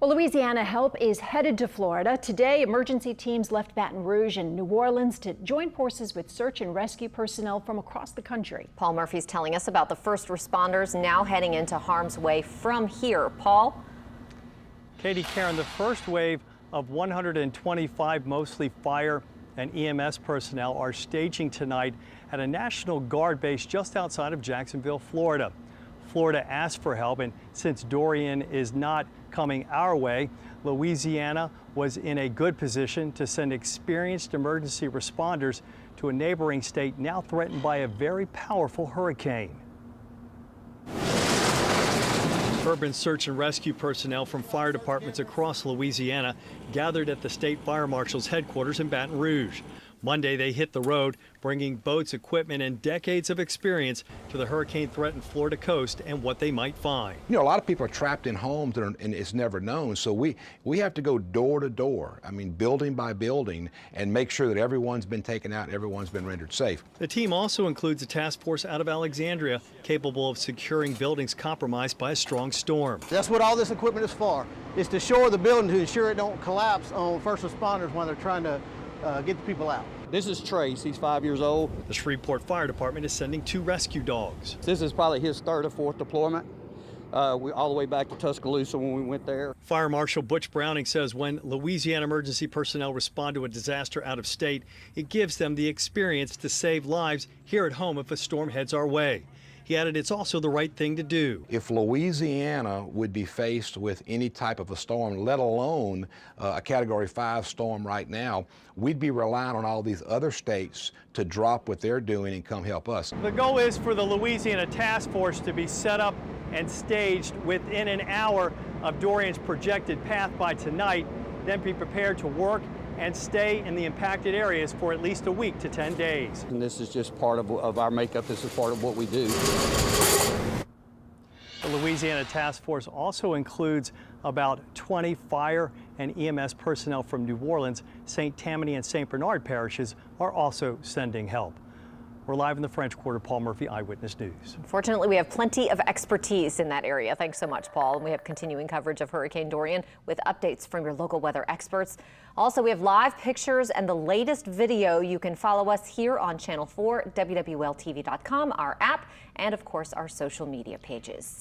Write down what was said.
Well, Louisiana help is headed to Florida. Today, emergency teams left Baton Rouge and New Orleans to join forces with search and rescue personnel from across the country. Paul Murphy's telling us about the first responders now heading into harm's way from here. Paul? Katie, Karen, the first wave of 125 mostly fire and EMS personnel are staging tonight at a National Guard base just outside of Jacksonville, Florida. Florida asked for help, and since Dorian is not coming our way, Louisiana was in a good position to send experienced emergency responders to a neighboring state now threatened by a very powerful hurricane. Urban search and rescue personnel from fire departments across Louisiana gathered at the state fire marshal's headquarters in Baton Rouge. Monday, they hit the road, bringing boats, equipment, and decades of experience to the hurricane-threatened Florida coast and what they might find. You know, a lot of people are trapped in homes and it's never known, so we have to go door to door, I mean, building by building, and make sure that everyone's been taken out, everyone's been rendered safe. The team also includes a task force out of Alexandria, capable of securing buildings compromised by a strong storm. That's what all this equipment is for, is to shore the building to ensure it don't collapse on first responders when they're trying to get the people out. This is Trace. He's 5 years old. The Shreveport Fire Department is sending 2 rescue dogs. This is probably his 3rd or 4th deployment. We all the way back to Tuscaloosa when we went there. Fire Marshal Butch Browning says when Louisiana emergency personnel respond to a disaster out of state, it gives them the experience to save lives here at home if a storm heads our way. He added it's also the right thing to do. If Louisiana would be faced with any type of a storm, let alone a Category 5 storm right now, we'd be relying on all these other states to drop what they're doing and come help us. The goal is for the Louisiana Task Force to be set up and staged within an hour of Dorian's projected path by tonight, then be prepared to work and stay in the impacted areas for at least a week to 10 days. And this is just part of our makeup. This is part of what we do. The Louisiana Task Force also includes about 20 fire and EMS personnel from New Orleans. St. Tammany and St. Bernard parishes are also sending help. We're live in the French Quarter. Paul Murphy, Eyewitness News. Fortunately, we have plenty of expertise in that area. Thanks so much, Paul. And we have continuing coverage of Hurricane Dorian with updates from your local weather experts. Also, we have live pictures and the latest video. You can follow us here on Channel 4, WWLTV.com, our app, and of course, our social media pages.